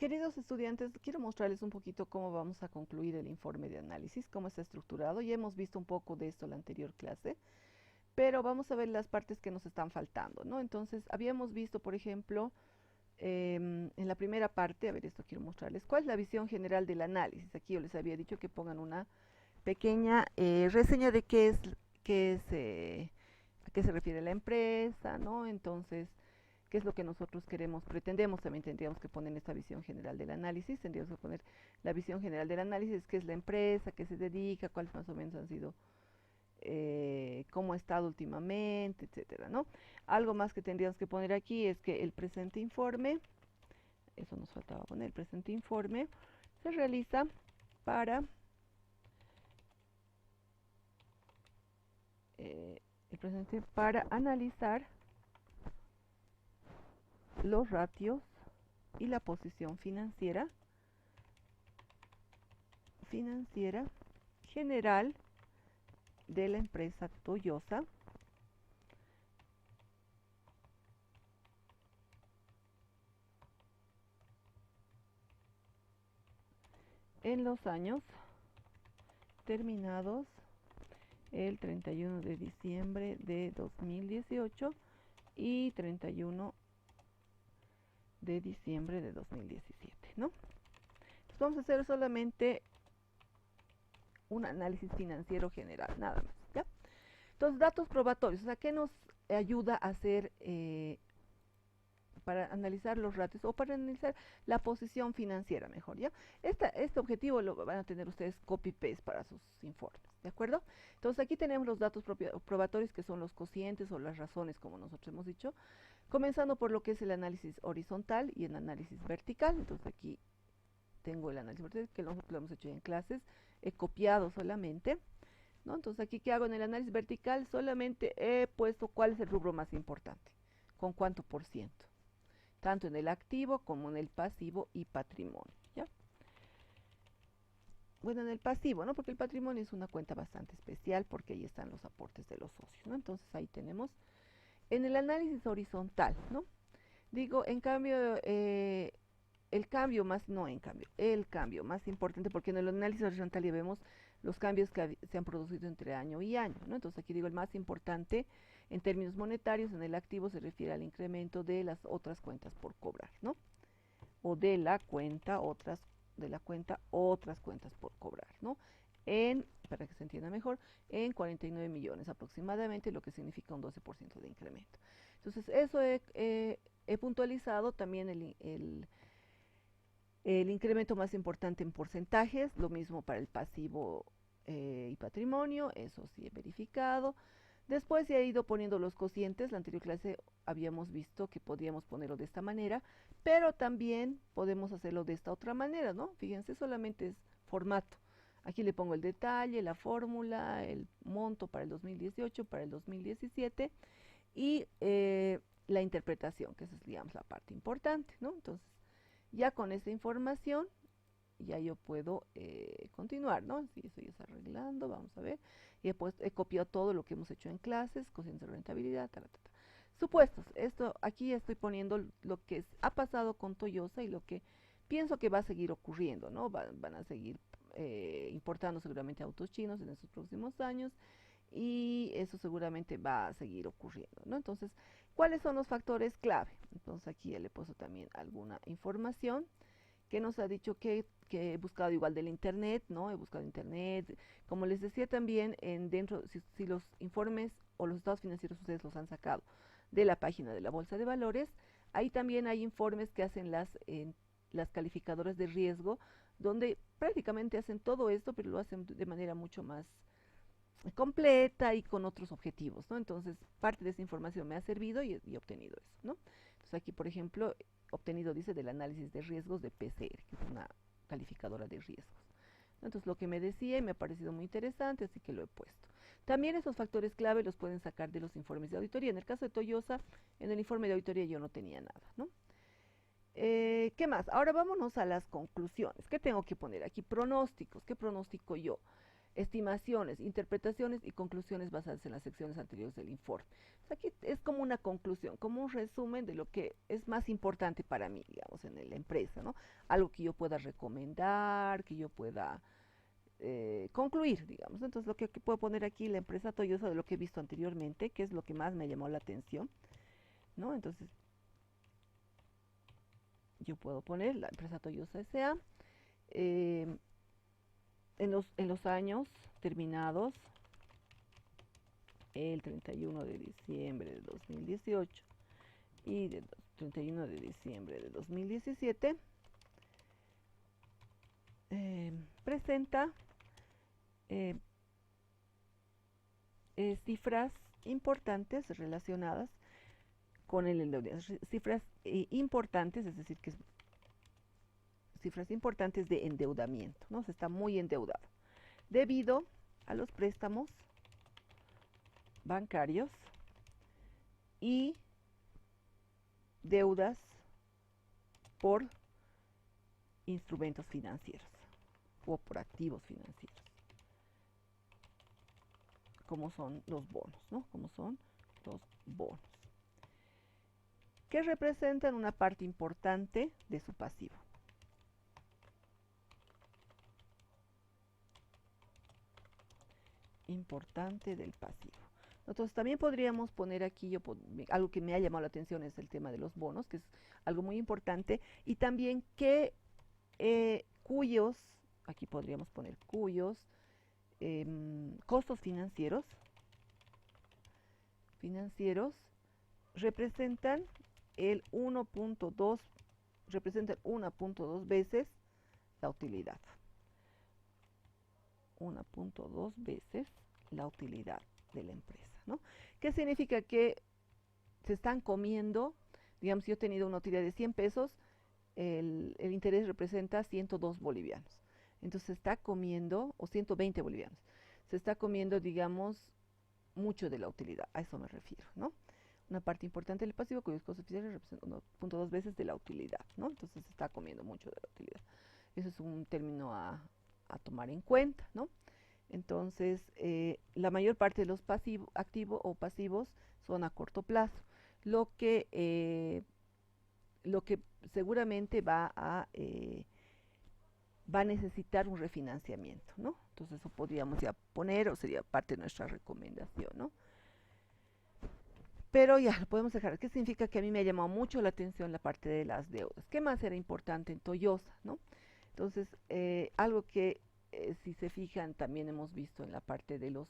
Queridos estudiantes, quiero mostrarles un poquito cómo vamos a concluir el informe de análisis, cómo está estructurado. Ya hemos visto un poco de esto en la anterior clase, pero vamos a ver las partes que nos están faltando, ¿no? Entonces, habíamos visto, por ejemplo, en la primera parte, a ver, esto quiero mostrarles, cuál es la visión general del análisis. Aquí yo les había dicho que pongan una pequeña reseña de a qué se refiere la empresa, ¿no? Entonces, qué es lo que nosotros queremos, pretendemos, también tendríamos que poner esta visión general del análisis, tendríamos que poner la visión general del análisis, qué es la empresa, qué se dedica, cuáles más o menos han sido, cómo ha estado últimamente, etcétera, ¿no? Algo más que tendríamos que poner aquí es que el presente informe, eso nos faltaba poner, el presente informe se realiza para el presente para analizar los ratios y la posición financiera general de la empresa Toyosa en los años terminados el 31 de diciembre de 2018 y 31 de diciembre de 2017, ¿no? Entonces vamos a hacer solamente un análisis financiero general, nada más, ¿ya? Entonces, datos probatorios, o sea, ¿qué nos ayuda a hacer para analizar los ratios o para analizar la posición financiera mejor, ¿ya? Este objetivo lo van a tener ustedes copy-paste para sus informes, ¿de acuerdo? Entonces aquí tenemos los datos probatorios que son los cocientes o las razones, como nosotros hemos dicho, comenzando por lo que es el análisis horizontal y el análisis vertical. Entonces aquí tengo el análisis vertical que nosotros lo hemos hecho ya en clases, he copiado solamente, ¿no? Entonces aquí, ¿qué hago en el análisis vertical? Solamente he puesto cuál es el rubro más importante, con cuánto por ciento, tanto en el activo como en el pasivo y patrimonio, ¿ya? Bueno, en el pasivo, ¿no? Porque el patrimonio es una cuenta bastante especial porque ahí están los aportes de los socios, ¿no? Entonces ahí tenemos. En el análisis horizontal, ¿no? Digo, en cambio, el cambio más, no en cambio, el cambio más importante, porque en el análisis horizontal ya vemos los cambios que se han producido entre año y año, ¿no? Entonces aquí digo el más importante en términos monetarios, en el activo se refiere al incremento de las otras cuentas por cobrar, ¿no? O de la cuenta otras cuentas por cobrar, ¿no? Para que se entienda mejor, en 49 millones aproximadamente, lo que significa un 12% de incremento. Entonces, eso he puntualizado también el incremento más importante en porcentajes, lo mismo para el pasivo y patrimonio, eso sí he verificado. Después he ido poniendo los cocientes, la anterior clase habíamos visto que podíamos ponerlo de esta manera, pero también podemos hacerlo de esta otra manera, ¿no? Fíjense, solamente es formato. Aquí le pongo el detalle, la fórmula, el monto para el 2018, para el 2017 y la interpretación, que esa es, digamos, la parte importante, ¿no? Entonces, ya con esa información, ya yo puedo continuar, ¿no? Si eso ya está arreglando, vamos a ver. Y después he copiado todo lo que hemos hecho en clases, cocientes de rentabilidad, supuestos. Esto aquí estoy poniendo lo que ha pasado con Toyosa y lo que pienso que va a seguir ocurriendo, ¿no? Van a seguir importando seguramente autos chinos en estos próximos años y eso seguramente va a seguir ocurriendo, ¿no? Entonces, ¿cuáles son los factores clave? Entonces aquí ya le he puesto también alguna información que nos ha dicho que he buscado igual del internet, ¿no? He buscado internet, como les decía también, si los informes o los estados financieros ustedes los han sacado de la página de la Bolsa de Valores, ahí también hay informes que hacen las calificadoras de riesgo, donde prácticamente hacen todo esto, pero lo hacen de manera mucho más completa y con otros objetivos, ¿no? Entonces, parte de esa información me ha servido y he obtenido eso, ¿no? Entonces, aquí, por ejemplo, obtenido, dice, del análisis de riesgos de PCR, que es una calificadora de riesgos. Entonces, lo que me decía y me ha parecido muy interesante, así que lo he puesto. También esos factores clave los pueden sacar de los informes de auditoría. En el caso de Toyosa, en el informe de auditoría yo no tenía nada, ¿no? ¿Qué más? Ahora vámonos a las conclusiones. ¿Qué tengo que poner aquí? Pronósticos. ¿Qué pronóstico yo? estimaciones, interpretaciones y conclusiones basadas en las secciones anteriores del informe. Aquí es como una conclusión, como un resumen de lo que es más importante para mí, digamos, en la empresa, ¿no? Algo que yo pueda recomendar, que yo pueda concluir, digamos. Entonces, lo que puedo poner aquí, la empresa Toyosa, de lo que he visto anteriormente, que es lo que más me llamó la atención, ¿no? Entonces, yo puedo poner la empresa Toyosa S.A. En los años terminados el 31 de diciembre de 2018 y del 31 de diciembre de 2017, presenta cifras importantes relacionadas con el endeudamiento, cifras importantes, es decir, que cifras importantes de endeudamiento, ¿no? Se está muy endeudado debido a los préstamos bancarios y deudas por instrumentos financieros o por activos financieros, como son los bonos, ¿no? Como son los bonos, que representan una parte importante de su pasivo. Importante del pasivo. Nosotros también podríamos poner aquí, algo que me ha llamado la atención es el tema de los bonos, que es algo muy importante, y también que cuyos, aquí podríamos poner cuyos costos financieros representan el 1.2 veces la utilidad. 1.2 veces la utilidad de la empresa, ¿no? ¿Qué significa? Que se están comiendo, digamos, si yo he tenido una utilidad de 100 pesos, el interés representa 102 bolivianos. Entonces se está comiendo, o 120 bolivianos, se está comiendo, digamos, mucho de la utilidad, a eso me refiero, ¿no? Una parte importante del pasivo cuyos costos financieros representan 1.2 veces de la utilidad, ¿no? Entonces se está comiendo mucho de la utilidad. Eso es un término a tomar en cuenta, ¿no? Entonces, la mayor parte de los activos o pasivos son a corto plazo, lo que seguramente va a necesitar un refinanciamiento, ¿no? Entonces eso podríamos ya poner, o sería parte de nuestra recomendación, ¿no? Pero ya lo podemos dejar. ¿Qué significa? Que a mí me ha llamado mucho la atención la parte de las deudas. ¿Qué más era importante en Toyosa, no? Entonces, algo que si se fijan también hemos visto en la parte de los,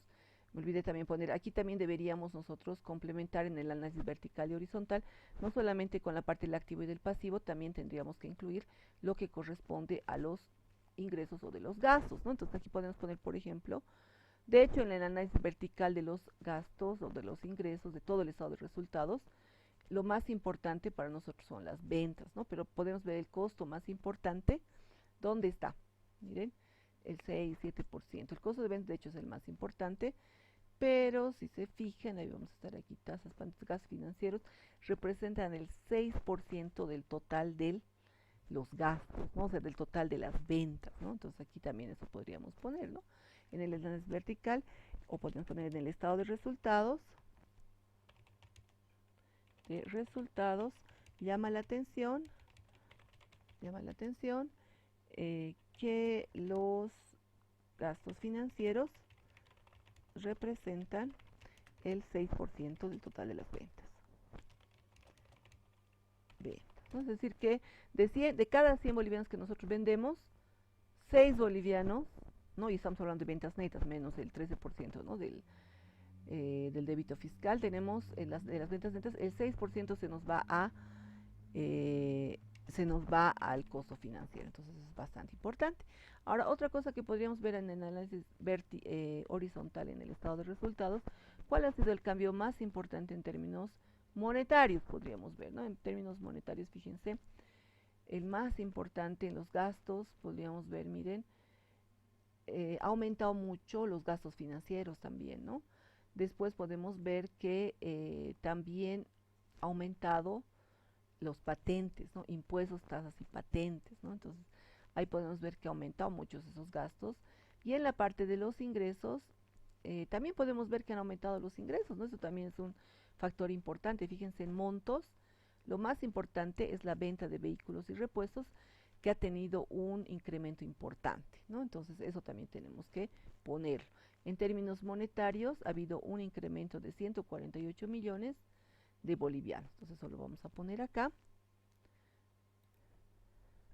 me olvidé también poner, aquí también deberíamos nosotros complementar en el análisis vertical y horizontal, no solamente con la parte del activo y del pasivo, también tendríamos que incluir lo que corresponde a los ingresos o de los gastos, ¿no? Entonces aquí podemos poner, por ejemplo, de hecho, en el análisis vertical de los gastos o de los ingresos, de todo el estado de resultados, lo más importante para nosotros son las ventas, ¿no? Pero podemos ver el costo más importante, ¿dónde está? Miren, el 6-7%. El costo de ventas, de hecho, es el más importante, pero si se fijan, ahí vamos a estar aquí, tasas, gastos financieros, representan el 6% del total de los gastos, ¿no? O sea, del total de las ventas, ¿no? Entonces aquí también eso podríamos poner, ¿no? En el análisis vertical, o podemos poner en el estado de resultados, llama la atención que los gastos financieros representan el 6% del total de las ventas. ¿No? Es decir, que de cada 100 bolivianos que nosotros vendemos, 6 bolivianos, ¿no? Y estamos hablando de ventas netas, menos el 13%, ¿no? del débito fiscal, tenemos de las ventas netas, el 6% se nos va al costo financiero, entonces es bastante importante. Ahora, otra cosa que podríamos ver en el análisis horizontal en el estado de resultados, ¿cuál ha sido el cambio más importante en términos monetarios? Podríamos ver, ¿no? En términos monetarios, fíjense, el más importante en los gastos, podríamos ver, miren, ha aumentado mucho los gastos financieros también, ¿no? Después podemos ver que también ha aumentado los patentes, ¿no? Impuestos, tasas y patentes, ¿no? Entonces, ahí podemos ver que ha aumentado muchos esos gastos, Y en la parte de los ingresos, también podemos ver que han aumentado los ingresos, ¿no? Eso también es un factor importante. Fíjense en montos, lo más importante es la venta de vehículos y repuestos, que ha tenido un incremento importante, ¿no? Entonces eso también tenemos que ponerlo. En términos monetarios ha habido un incremento de 148 millones de bolivianos. Entonces eso lo vamos a poner acá.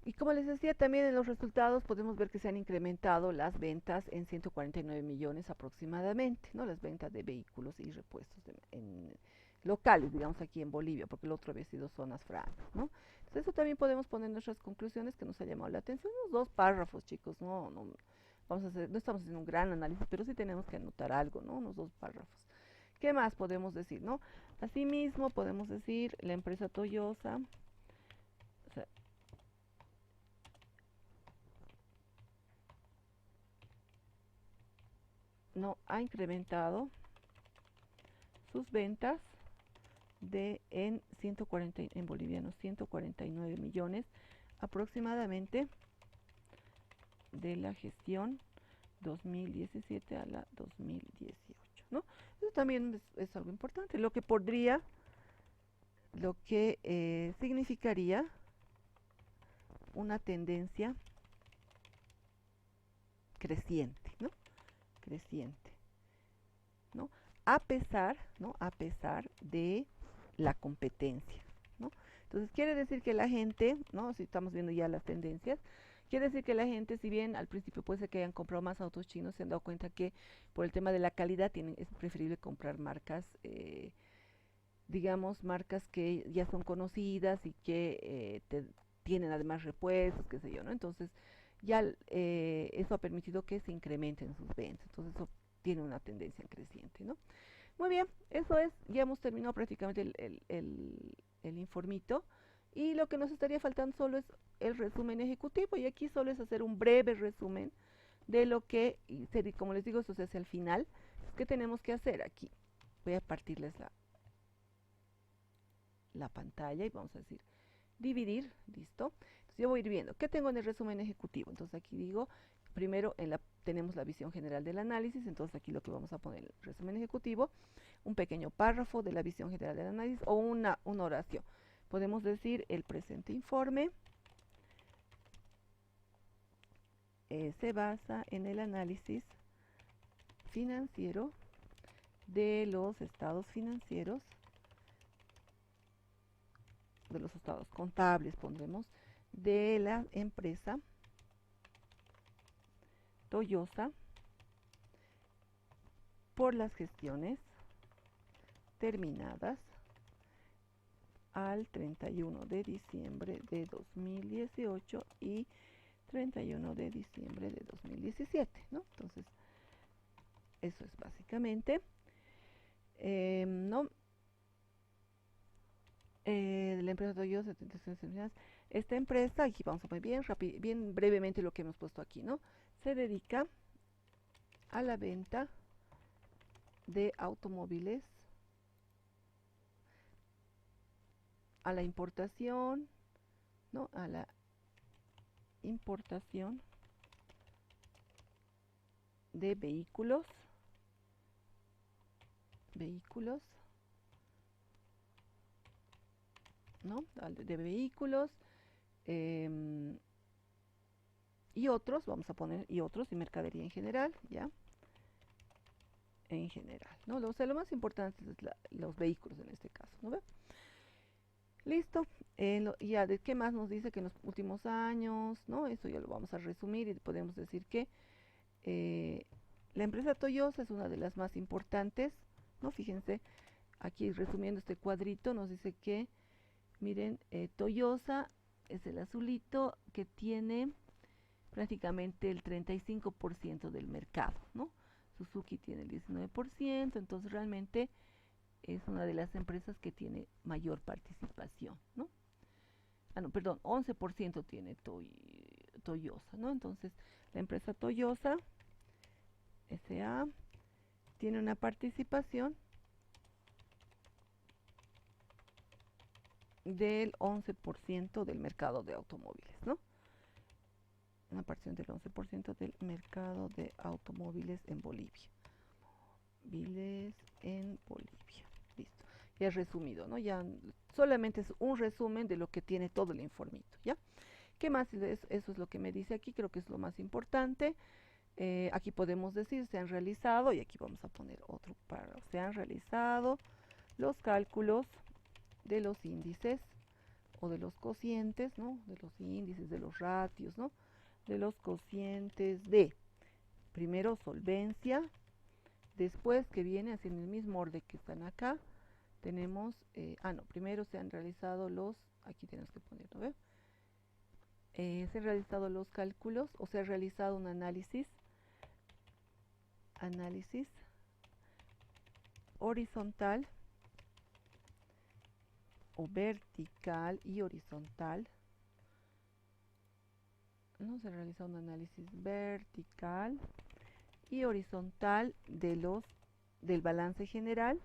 Y como les decía, también en los resultados podemos ver que se han incrementado las ventas en 149 millones aproximadamente, ¿no? Las ventas de vehículos y repuestos en locales, digamos aquí en Bolivia, porque el otro había sido zonas francas, ¿no? Entonces eso también podemos poner nuestras conclusiones que nos ha llamado la atención, unos 2 párrafos, chicos, no vamos a hacer, no estamos haciendo un gran análisis, pero sí tenemos que anotar algo, ¿no? Unos 2 párrafos. ¿Qué más podemos decir, no? Asimismo, podemos decir la empresa Toyosa, o sea, no ha incrementado sus ventas en 140 en bolivianos 149 millones aproximadamente de la gestión 2017 a la 2018, ¿no? Eso también es algo importante, lo que significaría una tendencia creciente, ¿no? Creciente, ¿no? ¿no? A pesar de la competencia, ¿no? Entonces quiere decir que la gente, ¿no? Si estamos viendo ya las tendencias, quiere decir que la gente, si bien al principio puede ser que hayan comprado más autos chinos, se han dado cuenta que por el tema de la calidad es preferible comprar marcas, digamos, marcas que ya son conocidas y que tienen además repuestos, qué sé yo, ¿no? Entonces ya eso ha permitido que se incrementen sus ventas, entonces eso tiene una tendencia creciente, ¿no? Muy bien, eso es, ya hemos terminado prácticamente el informito y lo que nos estaría faltando solo es el resumen ejecutivo y aquí solo es hacer un breve resumen de lo que, como les digo, eso se hace al final, ¿qué tenemos que hacer aquí? Voy a partirles la pantalla y vamos a decir dividir, listo. Entonces yo voy a ir viendo, ¿qué tengo en el resumen ejecutivo? Entonces aquí digo, primero tenemos la visión general del análisis, entonces aquí lo que vamos a poner en el resumen ejecutivo, un pequeño párrafo de la visión general del análisis o una oración. Podemos decir el presente informe se basa en el análisis financiero de los estados financieros, de los estados contables, pondremos, de la empresa Toyosa por las gestiones terminadas al 31 de diciembre de 2018 y 31 de diciembre de 2017, ¿no? Entonces, eso es básicamente, ¿no? La empresa Toyosa, esta empresa, aquí vamos a poner bien brevemente lo que hemos puesto aquí, ¿no? Se dedica a la venta de automóviles, a la importación, ¿no? A la importación de vehículos, ¿no? De vehículos y otros, vamos a poner y otros, y mercadería en general, ¿ya? En general, ¿no? O sea, lo más importante es los vehículos en este caso, ¿no ve? Listo, ya de qué más nos dice que en los últimos años, ¿no? Eso ya lo vamos a resumir y podemos decir que la empresa Toyosa es una de las más importantes, ¿no? Fíjense, aquí resumiendo este cuadrito nos dice que, miren, Toyosa es el azulito que tiene prácticamente el 35% del mercado, ¿no? Suzuki tiene el 19%, entonces realmente es una de las empresas que tiene mayor participación, ¿no? Ah, no, perdón, 11% tiene Toyosa, ¿no? Entonces, la empresa Toyosa S.A. tiene una participación del 11% del mercado de automóviles, ¿no? una participación del 11% del mercado de automóviles en Bolivia. Listo. Ya es resumido, ¿no? Ya solamente es un resumen de lo que tiene todo el informito, ¿ya? ¿Qué más? Eso es lo que me dice aquí, creo que es lo más importante. Aquí podemos decir se han realizado, y aquí vamos a poner otro párrafo, se han realizado los cálculos de los índices o de los cocientes, ¿no? De los índices, de los ratios, ¿no? De los cocientes de, primero solvencia, después que viene así en el mismo orden que están acá, tenemos, no, primero se han realizado los, aquí tenemos que ponerlo, ¿ve? Se han realizado los cálculos o se ha realizado un análisis horizontal o vertical y horizontal. No se realiza un análisis vertical y horizontal del balance general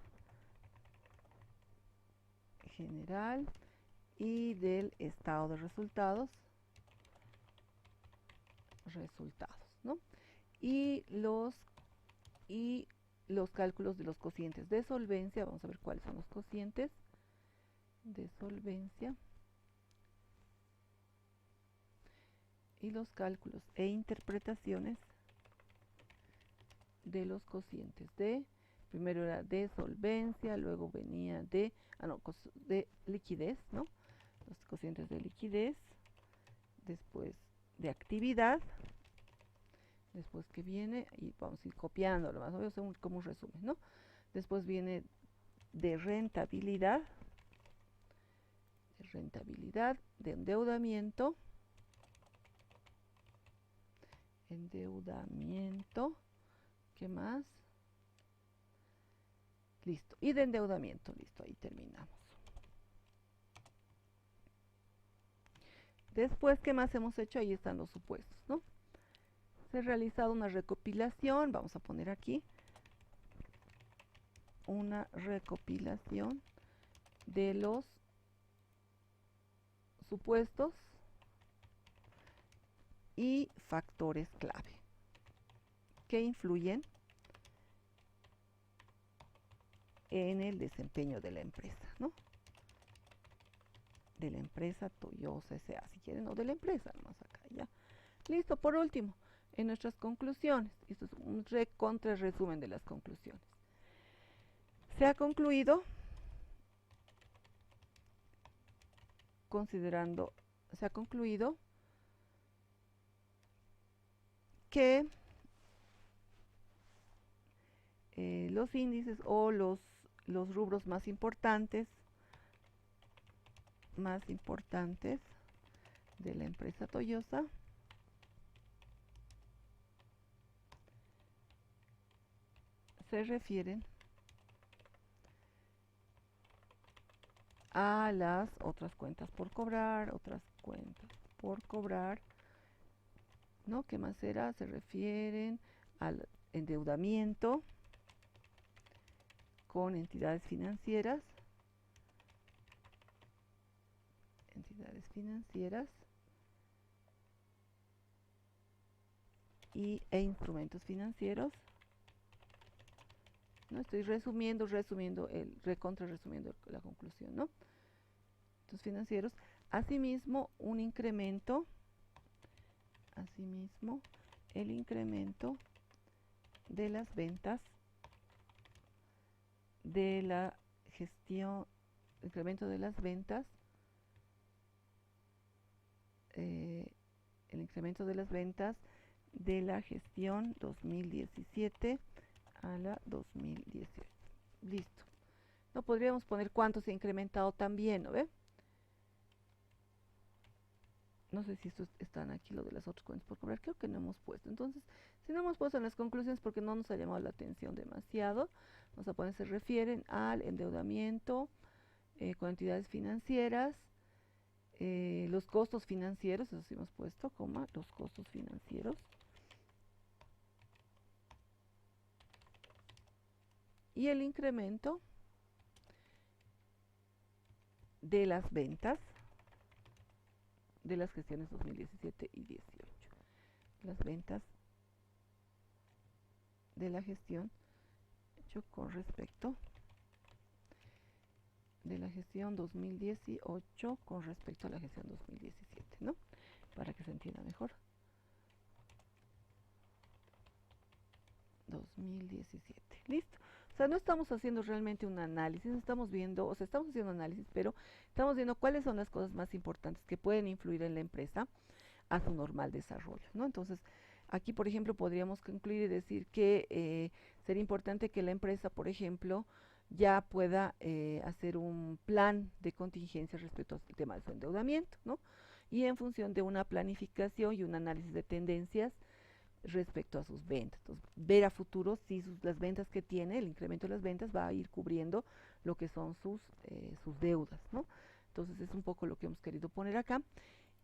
y del estado de resultados, ¿no? Y los cálculos de los cocientes de solvencia, vamos a ver cuáles son los cocientes de solvencia, y los cálculos e interpretaciones de los cocientes de, primero era de solvencia, luego venía de liquidez, ¿no? Los cocientes de liquidez, después de actividad, después que viene, y vamos a ir copiándolo más o menos como un resumen, ¿no? Después viene de rentabilidad, de endeudamiento, ¿qué más? Listo, y de endeudamiento, listo, ahí terminamos. Después, ¿qué más hemos hecho? Ahí están los supuestos, ¿no? Se ha realizado una recopilación, vamos a poner aquí, una recopilación de los supuestos y factores clave que influyen en el desempeño de la empresa, ¿no? De la empresa Toyosa S.A., si quieren, o de la empresa, nomás acá, ya. Listo, por último, en nuestras conclusiones, esto es un contra resumen de las conclusiones. Se ha concluido, que los índices o los rubros más importantes de la empresa Toyosa se refieren a las otras cuentas por cobrar, ¿no? ¿Qué más será? Se refieren al endeudamiento con entidades financieras e instrumentos financieros. No estoy resumiendo la conclusión, ¿no? Estos financieros, asimismo el incremento de las ventas de la gestión, el incremento de las ventas de la gestión 2017 a la 2018. Listo. No podríamos poner cuánto se ha incrementado también, ¿no ve? No sé si estos están aquí, lo de las otras cuentas por cobrar, creo que no hemos puesto. Entonces, si no hemos puesto en las conclusiones porque no nos ha llamado la atención demasiado, vamos a poner se refieren al endeudamiento con entidades financieras, los costos financieros, eso sí hemos puesto, los costos financieros, y el incremento de las ventas de las gestiones 2017 y 18. las ventas de la gestión hecho con respecto de la gestión 2018 con respecto a la gestión 2017, ¿no? Para que se entienda mejor. 2017, listo. O sea, no estamos haciendo realmente un análisis, estamos viendo, o sea, estamos haciendo un análisis, pero estamos viendo cuáles son las cosas más importantes que pueden influir en la empresa a su normal desarrollo, ¿no? Entonces, aquí, por ejemplo, podríamos concluir y decir que sería importante que la empresa, por ejemplo, ya pueda hacer un plan de contingencia respecto al tema de su endeudamiento, ¿no? Y en función de una planificación y un análisis de tendencias respecto a sus ventas. Entonces, ver a futuro si las ventas que tiene, el incremento de las ventas va a ir cubriendo lo que son sus deudas, ¿no? Entonces, es un poco lo que hemos querido poner acá.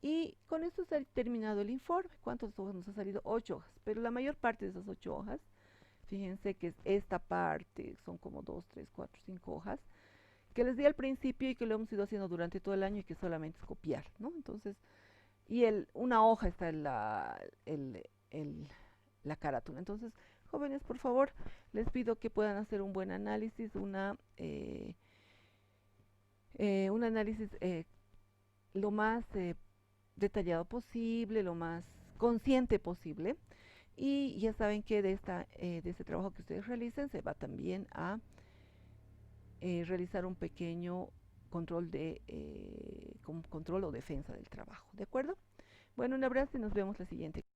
Y con esto está terminado el informe. ¿Cuántas hojas nos ha salido? 8 hojas. Pero la mayor parte de esas 8 hojas, fíjense que esta parte son como 2, 3, 4, 5 hojas, que les di al principio y que lo hemos ido haciendo durante todo el año y que solamente es copiar, ¿no? Entonces, y una hoja está en la carátula. Entonces, jóvenes, por favor, les pido que puedan hacer un buen análisis, un análisis lo más detallado posible, lo más consciente posible. Y ya saben que de este trabajo que ustedes realicen se va también a realizar un pequeño control o defensa del trabajo, ¿de acuerdo? Bueno, un abrazo y nos vemos la siguiente.